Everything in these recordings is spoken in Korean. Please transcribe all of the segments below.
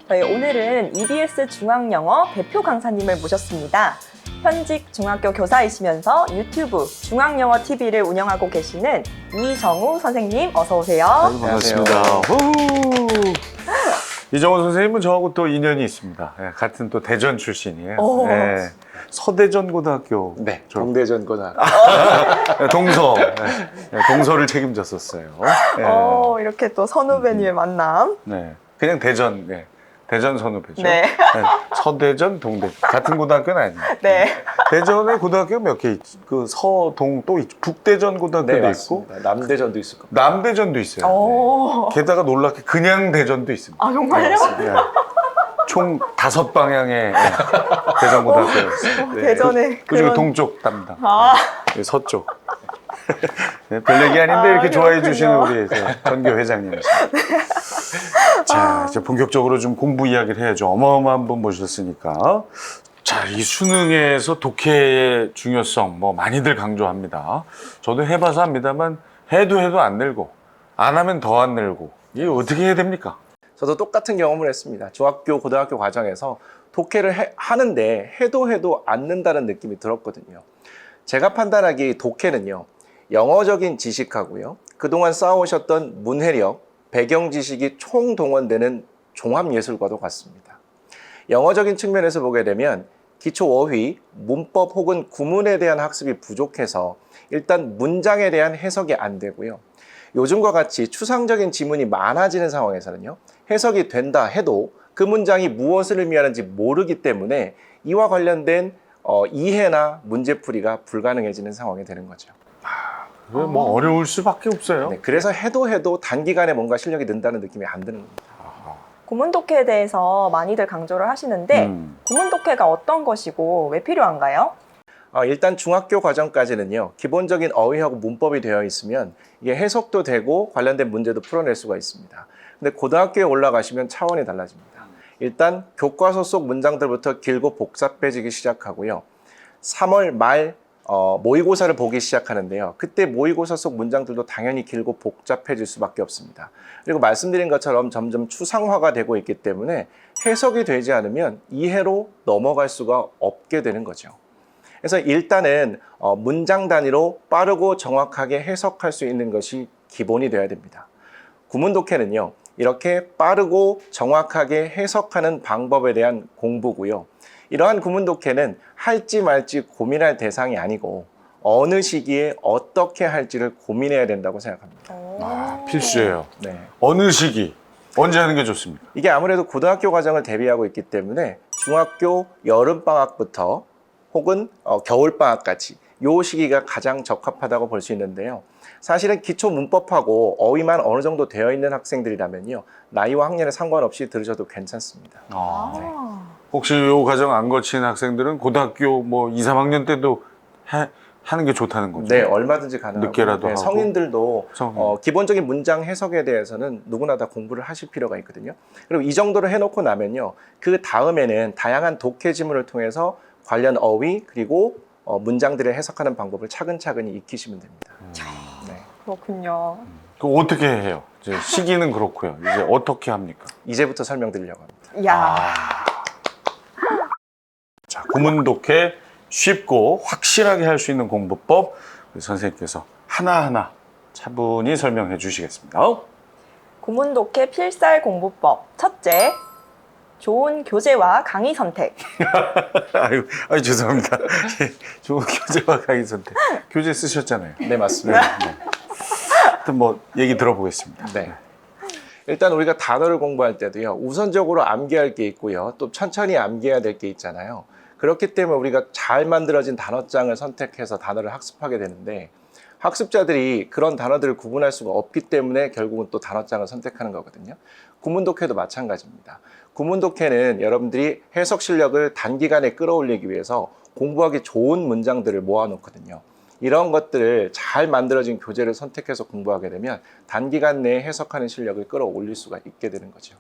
저희 오늘은 EBS 중앙영어 대표 강사님을 모셨습니다. 현직 중학교 교사이시면서 유튜브 중앙영어 TV를 운영하고 계시는 이정우 선생님 어서 오세요. 반갑습니다. 이정우 선생님은 저하고 또 인연이 있습니다. 네, 같은 또 대전 출신이에요. 네, 서대전 고등학교. 네, 동대전 고등학교. 동서. 네, 동서를 책임졌었어요. 네. 이렇게 또 선후배님의 만남. 네, 그냥 대전. 네. 대전 선후배죠. 네. 네, 서대전, 동대 같은 고등학교는 아니에요. 네. 대전에 고등학교 몇 개 있지? 그 서동 또 있죠. 북대전 고등학교도 네, 있고 맞습니다. 남대전도 있을 겁니다. 남대전도 있어요. 오. 게다가 놀랍게 그냥 대전도 있습니다. 아, 정말요? 네. 총 5방향의 대전 고등학교였어요. 대전에 그중에 동쪽 담당, 아. 네, 서쪽. 네, 별 얘기 아닌데 이렇게 좋아해 주시는 우리 전교 회장님이십니다. 자, 이제 본격적으로 좀 공부 이야기를 해야죠. 어마어마한 분 모셨으니까. 자, 이 수능에서 독해의 중요성 뭐 많이들 강조합니다. 저도 해봐서 합니다만 해도 안 늘고 안 하면 더 안 늘고 이게 어떻게 해야 됩니까? 저도 똑같은 경험을 했습니다. 중학교, 고등학교 과정에서 독해를 하는데 해도 안 는다는 느낌이 들었거든요. 제가 판단하기에 독해는요, 영어적인 지식하고요, 그동안 쌓아오셨던 문해력, 배경 지식이 총동원되는 종합예술과도 같습니다. 영어적인 측면에서 보게 되면 기초 어휘, 문법 혹은 구문에 대한 학습이 부족해서 일단 문장에 대한 해석이 안 되고요. 요즘과 같이 추상적인 지문이 많아지는 상황에서는요, 해석이 된다 해도 그 문장이 무엇을 의미하는지 모르기 때문에 이와 관련된 이해나 문제풀이가 불가능해지는 상황이 되는 거죠. 뭐 어려울 수밖에 없어요. 네, 그래서 해도 단기간에 뭔가 실력이 는다는 느낌이 안 드는 겁니다. 구문 독해에 대해서 많이들 강조를 하시는데 구문 독해가 어떤 것이고 왜 필요한가요? 일단 중학교 과정까지는요, 기본적인 어휘하고 문법이 되어 있으면 이게 해석도 되고 관련된 문제도 풀어낼 수가 있습니다. 근데 고등학교에 올라가시면 차원이 달라집니다. 일단 교과서 속 문장들부터 길고 복잡해지기 시작하고요. 3월 말 모의고사를 보기 시작하는데요. 그때 모의고사 속 문장들도 당연히 길고 복잡해질 수밖에 없습니다. 그리고 말씀드린 것처럼 점점 추상화가 되고 있기 때문에 해석이 되지 않으면 이해로 넘어갈 수가 없게 되는 거죠. 그래서 일단은 문장 단위로 빠르고 정확하게 해석할 수 있는 것이 기본이 되어야 됩니다. 구문 독해는요, 이렇게 빠르고 정확하게 해석하는 방법에 대한 공부고요. 이러한 구문 독해는 할지 말지 고민할 대상이 아니고 어느 시기에 어떻게 할지를 고민해야 된다고 생각합니다. 필수예요. 네. 어느 시기, 언제 하는 게 좋습니까? 이게 아무래도 고등학교 과정을 대비하고 있기 때문에 중학교 여름방학부터 혹은 겨울방학까지 이 시기가 가장 적합하다고 볼 수 있는데요. 사실은 기초 문법하고 어휘만 어느 정도 되어 있는 학생들이라면요, 나이와 학년에 상관없이 들으셔도 괜찮습니다. 혹시 이 과정 안 거친 학생들은 고등학교 뭐 2, 3학년 때도 하는 게 좋다는 거죠? 네, 얼마든지 가능하고 늦게라도 하고. 성인들도 기본적인 문장 해석에 대해서는 누구나 다 공부를 하실 필요가 있거든요. 그리고 이 정도로 해놓고 나면요, 그 다음에는 다양한 독해 지문을 통해서 관련 어휘 그리고 문장들을 해석하는 방법을 차근차근히 익히시면 됩니다. 네. 그렇군요. 그럼 어떻게 해요? 이제 시기는 그렇고요. 이제 어떻게 합니까? 이제부터 설명드리려고 합니다. 이야. 자, 구문 독해 쉽고 확실하게 할 수 있는 공부법 우리 선생님께서 하나하나 차분히 설명해 주시겠습니다. 구문 독해 필살 공부법. 첫째, 좋은 교재와 강의 선택. 아유, 죄송합니다. 좋은 교재와 강의 선택. 교재 쓰셨잖아요. 네, 맞습니다. 하여튼 뭐 얘기 들어보겠습니다. 네. 일단 우리가 단어를 공부할 때도요, 우선적으로 암기할 게 있고요, 또 천천히 암기해야 될 게 있잖아요. 그렇기 때문에 우리가 잘 만들어진 단어장을 선택해서 단어를 학습하게 되는데, 학습자들이 그런 단어들을 구분할 수가 없기 때문에 결국은 또 단어장을 선택하는 거거든요. 구문 독해도 마찬가지입니다. 구문 독해는 여러분들이 해석 실력을 단기간에 끌어올리기 위해서 공부하기 좋은 문장들을 모아놓거든요. 이런 것들을 잘 만들어진 교재를 선택해서 공부하게 되면 단기간 내에 해석하는 실력을 끌어올릴 수가 있게 되는 거죠.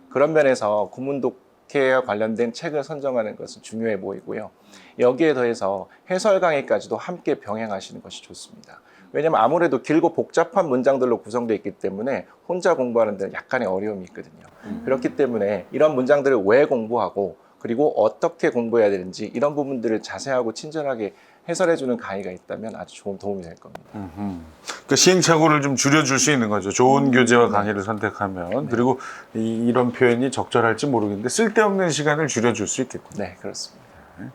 그런 면에서 구문 독해와 관련된 책을 선정하는 것은 중요해 보이고요. 여기에 더해서 해설 강의까지도 함께 병행하시는 것이 좋습니다. 왜냐하면 아무래도 길고 복잡한 문장들로 구성되어 있기 때문에 혼자 공부하는 데는 약간의 어려움이 있거든요. 그렇기 때문에 이런 문장들을 왜 공부하고 그리고 어떻게 공부해야 되는지 이런 부분들을 자세하고 친절하게 해설해주는 강의가 있다면 아주 좋은 도움이 될 겁니다. 그 시행착오를 좀 줄여줄 수 있는 거죠. 좋은 교재와 강의를 선택하면. 그리고 이런 표현이 적절할지 모르겠는데 쓸데없는 시간을 줄여줄 수 있겠군요. 네, 그렇습니다.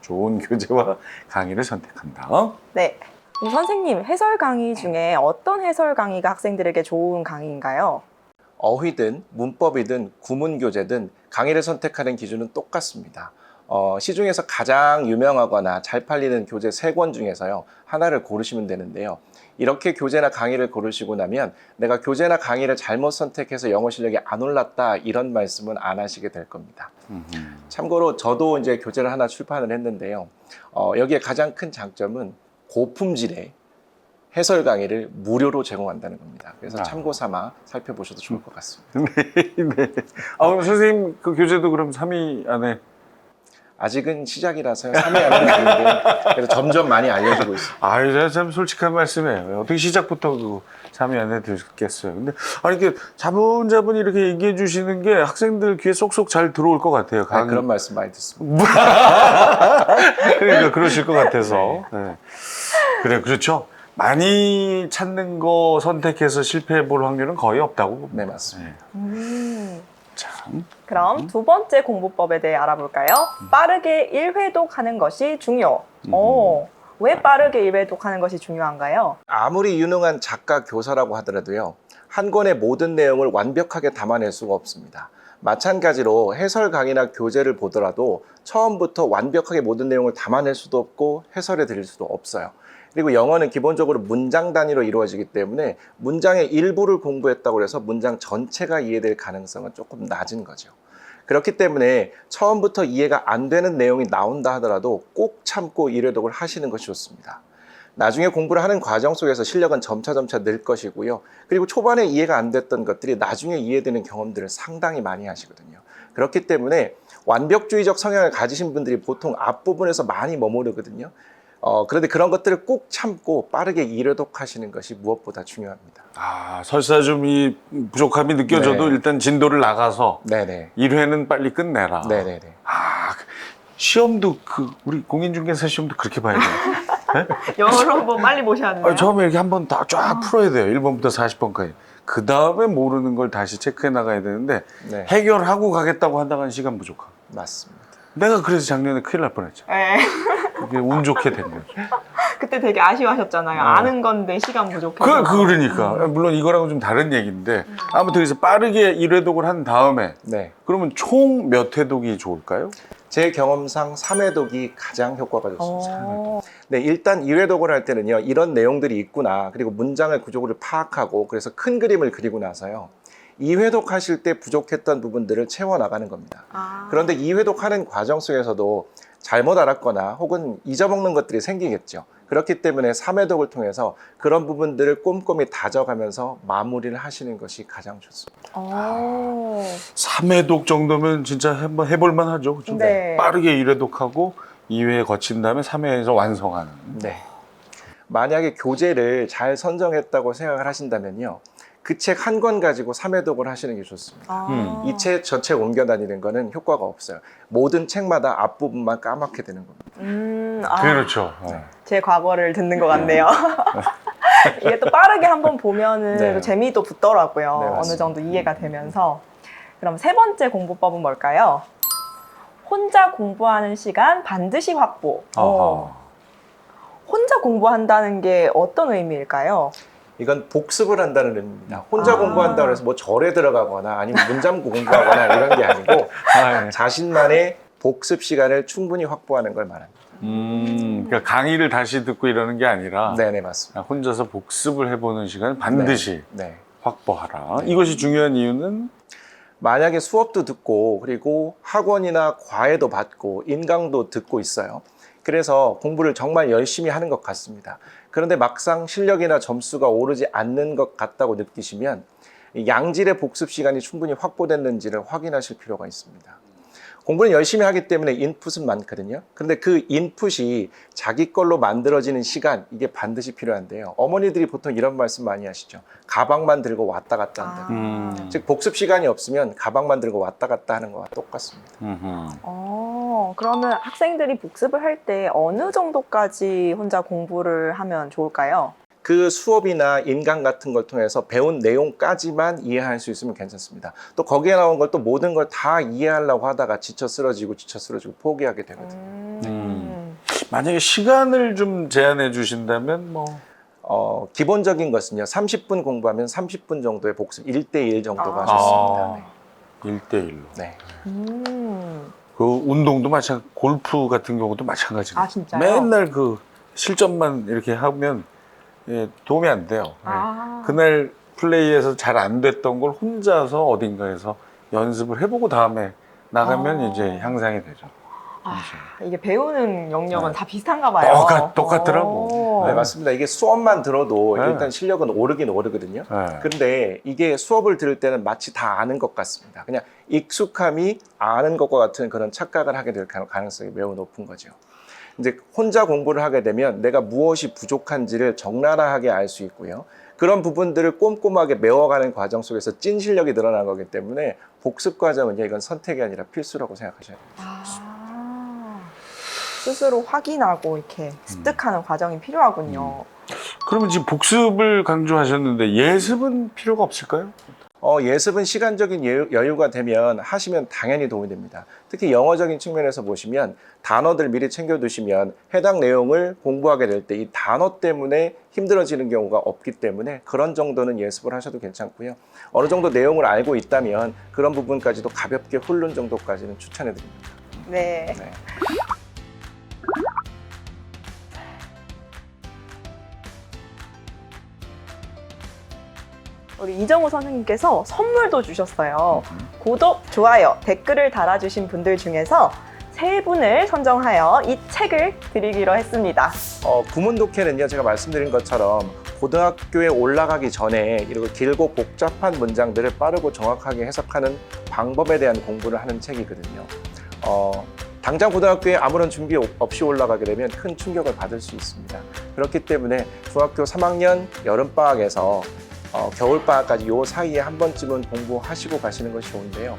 좋은 교재와 강의를 선택한다. 네. 그럼 선생님, 해설 강의 중에 어떤 해설 강의가 학생들에게 좋은 강의인가요? 어휘든 문법이든 구문 교재든 강의를 선택하는 기준은 똑같습니다. 시중에서 가장 유명하거나 잘 팔리는 교재 3권 중에서요, 하나를 고르시면 되는데요. 이렇게 교재나 강의를 고르시고 나면 내가 교재나 강의를 잘못 선택해서 영어 실력이 안 올랐다 이런 말씀은 안 하시게 될 겁니다. 참고로 저도 이제 교재를 하나 출판을 했는데요. 여기에 가장 큰 장점은 고품질의 해설 강의를 무료로 제공한다는 겁니다. 그래서 참고 삼아 살펴보셔도 좋을 것 같습니다. 네. 그럼 선생님 그 교재도 그럼 3위 안에? 아직은 시작이라서요. 3위 안에는 아닌데 그래서 점점 많이 알려지고 있습니다. 제가 참 솔직한 말씀이에요. 어떻게 시작부터 그 3위 안에 들겠어요. 근데 이렇게 자분자분 이렇게 얘기해 주시는 게 학생들 귀에 쏙쏙 잘 들어올 것 같아요. 그런 말씀 많이 듣습니다. 그러니까 그러실 것 같아서. 네. 그래, 그렇죠. 많이 찾는 거 선택해서 실패해 볼 확률은 거의 없다고. 네, 맞습니다. 참. 그럼 두 번째 공부법에 대해 알아볼까요? 빠르게 1회독하는 것이 중요. 왜 빠르게 1회독하는 것이 중요한가요? 아무리 유능한 작가, 교사라고 하더라도요, 한 권의 모든 내용을 완벽하게 담아낼 수가 없습니다. 마찬가지로 해설 강의나 교재를 보더라도 처음부터 완벽하게 모든 내용을 담아낼 수도 없고 해설해 드릴 수도 없어요. 그리고 영어는 기본적으로 문장 단위로 이루어지기 때문에 문장의 일부를 공부했다고 해서 문장 전체가 이해될 가능성은 조금 낮은 거죠. 그렇기 때문에 처음부터 이해가 안 되는 내용이 나온다 하더라도 꼭 참고 1회독을 하시는 것이 좋습니다. 나중에 공부를 하는 과정 속에서 실력은 점차 늘 것이고요. 그리고 초반에 이해가 안 됐던 것들이 나중에 이해되는 경험들을 상당히 많이 하시거든요. 그렇기 때문에 완벽주의적 성향을 가지신 분들이 보통 앞부분에서 많이 머무르거든요. 그런데 그런 것들을 꼭 참고 빠르게 1회독 하시는 것이 무엇보다 중요합니다. 설사 좀 이 부족함이 느껴져도 네. 일단 진도를 나가서 네네. 1회는 빨리 끝내라. 네네네. 시험도 우리 공인중개사 시험도 그렇게 봐야 돼요. 네? 영어로 한번 빨리 보셔야 하는데요. 처음에 이렇게 한번 다 쫙 풀어야 돼요. 1번부터 40번까지. 그 다음에 모르는 걸 다시 체크해 나가야 되는데 네. 해결하고 가겠다고 한다간 시간 부족하고. 맞습니다. 내가 그래서 작년에 큰일 날 뻔했죠. 네. 이게 운 좋게 된 거죠. 그때 되게 아쉬워하셨잖아요. 아는 건데 시간 부족해서. 그러니까. 물론 이거랑은 좀 다른 얘기인데 아무튼 그래서 빠르게 1회독을 한 다음에 네. 그러면 총 몇 회독이 좋을까요? 제 경험상 3회독이 가장 효과가 좋습니다. 어. 네, 일단 2회독을 할 때는요, 이런 내용들이 있구나. 그리고 문장의 구조를 파악하고 그래서 큰 그림을 그리고 나서요. 2회독 하실 때 부족했던 부분들을 채워나가는 겁니다. 그런데 2회독 하는 과정 속에서도 잘못 알았거나 혹은 잊어먹는 것들이 생기겠죠. 그렇기 때문에 3회독을 통해서 그런 부분들을 꼼꼼히 다져가면서 마무리를 하시는 것이 가장 좋습니다. 3회독 정도면 진짜 한번 해볼만 하죠. 그렇죠? 네. 빠르게 1회독하고 2회 거친 다음에 3회에서 완성하는. 네. 만약에 교재를 잘 선정했다고 생각을 하신다면요. 그 책 한 권 가지고 3회독을 하시는 게 좋습니다. 이 책 저 책 옮겨 다니는 거는 효과가 없어요. 모든 책마다 앞부분만 까맣게 되는 겁니다. 그렇죠. 제 과거를 듣는 것 같네요. 이게 또 빠르게 한번 보면은 네. 또 재미도 붙더라고요. 네, 어느 맞습니다. 정도 이해가 되면서. 그럼 세 번째 공부법은 뭘까요? 혼자 공부하는 시간 반드시 확보. 혼자 공부한다는 게 어떤 의미일까요? 이건 복습을 한다는 의미입니다. 혼자 공부한다고 해서 뭐 절에 들어가거나 아니면 문잠고 공부하거나 이런 게 아니고 자신만의 복습 시간을 충분히 확보하는 걸 말합니다. 그러니까 강의를 다시 듣고 이러는 게 아니라 네네, 맞습니다. 혼자서 복습을 해보는 시간을 반드시 네. 확보하라. 이것이 중요한 이유는 만약에 수업도 듣고 그리고 학원이나 과외도 받고 인강도 듣고 있어요. 그래서 공부를 정말 열심히 하는 것 같습니다. 그런데 막상 실력이나 점수가 오르지 않는 것 같다고 느끼시면 양질의 복습 시간이 충분히 확보됐는지를 확인하실 필요가 있습니다. 공부는 열심히 하기 때문에 인풋은 많거든요. 그런데 그 인풋이 자기 걸로 만들어지는 시간, 이게 반드시 필요한데요. 어머니들이 보통 이런 말씀 많이 하시죠. 가방만 들고 왔다 갔다 한다. 즉 복습 시간이 없으면 가방만 들고 왔다 갔다 하는 거와 똑같습니다. 그러면 학생들이 복습을 할 때 어느 정도까지 혼자 공부를 하면 좋을까요? 그 수업이나 인강 같은 걸 통해서 배운 내용까지만 이해할 수 있으면 괜찮습니다. 또 거기에 나온 걸 또 모든 걸 다 이해하려고 하다가 지쳐 쓰러지고 포기하게 되거든요. 만약에 시간을 좀 제한해 주신다면 뭐 기본적인 것은요. 30분 공부하면 30분 정도의 복습 1대1 정도가 좋습니다. 네. 1대1로. 네. 그 운동도 마찬가지, 골프 같은 경우도 마찬가지예요. 아, 진짜요? 맨날 그 실전만 이렇게 하면 도움이 안 돼요. 그날 플레이에서 잘 안 됐던 걸 혼자서 어딘가에서 연습을 해보고 다음에 나가면 이제 향상이 되죠. 이게 배우는 영역은 네. 다 비슷한가 봐요. 똑같더라고. 네, 맞습니다. 이게 수업만 들어도 네. 일단 실력은 오르긴 오르거든요. 네. 그런데 이게 수업을 들을 때는 마치 다 아는 것 같습니다. 그냥 익숙함이 아는 것과 같은 그런 착각을 하게 될 가능성이 매우 높은 거죠. 이제 혼자 공부를 하게 되면 내가 무엇이 부족한지를 적나라하게 알 수 있고요. 그런 부분들을 꼼꼼하게 메워가는 과정 속에서 찐 실력이 늘어나는 거기 때문에 복습 과정은요, 이건 선택이 아니라 필수라고 생각하셔야 됩니다. 스스로 확인하고 이렇게 습득하는 과정이 필요하군요. 그러면 지금 복습을 강조하셨는데 예습은 필요가 없을까요? 예습은 시간적인 여유가 되면 하시면 당연히 도움이 됩니다. 특히 영어적인 측면에서 보시면 단어들 미리 챙겨두시면 해당 내용을 공부하게 될 때 이 단어 때문에 힘들어지는 경우가 없기 때문에 그런 정도는 예습을 하셔도 괜찮고요. 어느 정도 내용을 알고 있다면 그런 부분까지도 가볍게 훑는 정도까지는 추천해 드립니다. 네. 네. 우리 이정우 선생님께서 선물도 주셨어요. 구독, 좋아요, 댓글을 달아주신 분들 중에서 3분을 선정하여 이 책을 드리기로 했습니다. 구문독해는요, 제가 말씀드린 것처럼 고등학교에 올라가기 전에 이렇게 길고 복잡한 문장들을 빠르고 정확하게 해석하는 방법에 대한 공부를 하는 책이거든요. 당장 고등학교에 아무런 준비 없이 올라가게 되면 큰 충격을 받을 수 있습니다. 그렇기 때문에 중학교 3학년 여름방학에서 겨울방학까지 요 사이에 한 번쯤은 공부하시고 가시는 것이 좋은데요.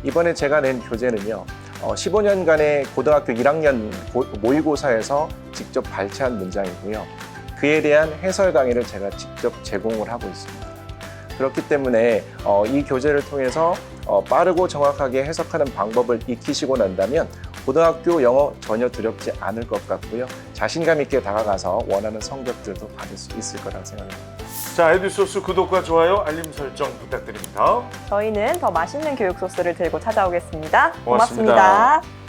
이번에 제가 낸 교재는요, 15년간의 고등학교 1학년 모의고사에서 직접 발췌한 문장이고요. 그에 대한 해설 강의를 제가 직접 제공을 하고 있습니다. 그렇기 때문에 이 교재를 통해서 빠르고 정확하게 해석하는 방법을 익히시고 난다면 고등학교 영어 전혀 두렵지 않을 것 같고요. 자신감 있게 다가가서 원하는 성적들도 받을 수 있을 거라고 생각합니다. 자, 에듀소스 구독과 좋아요, 알림 설정 부탁드립니다. 저희는 더 맛있는 교육 소스를 들고 찾아오겠습니다. 고맙습니다. 고맙습니다.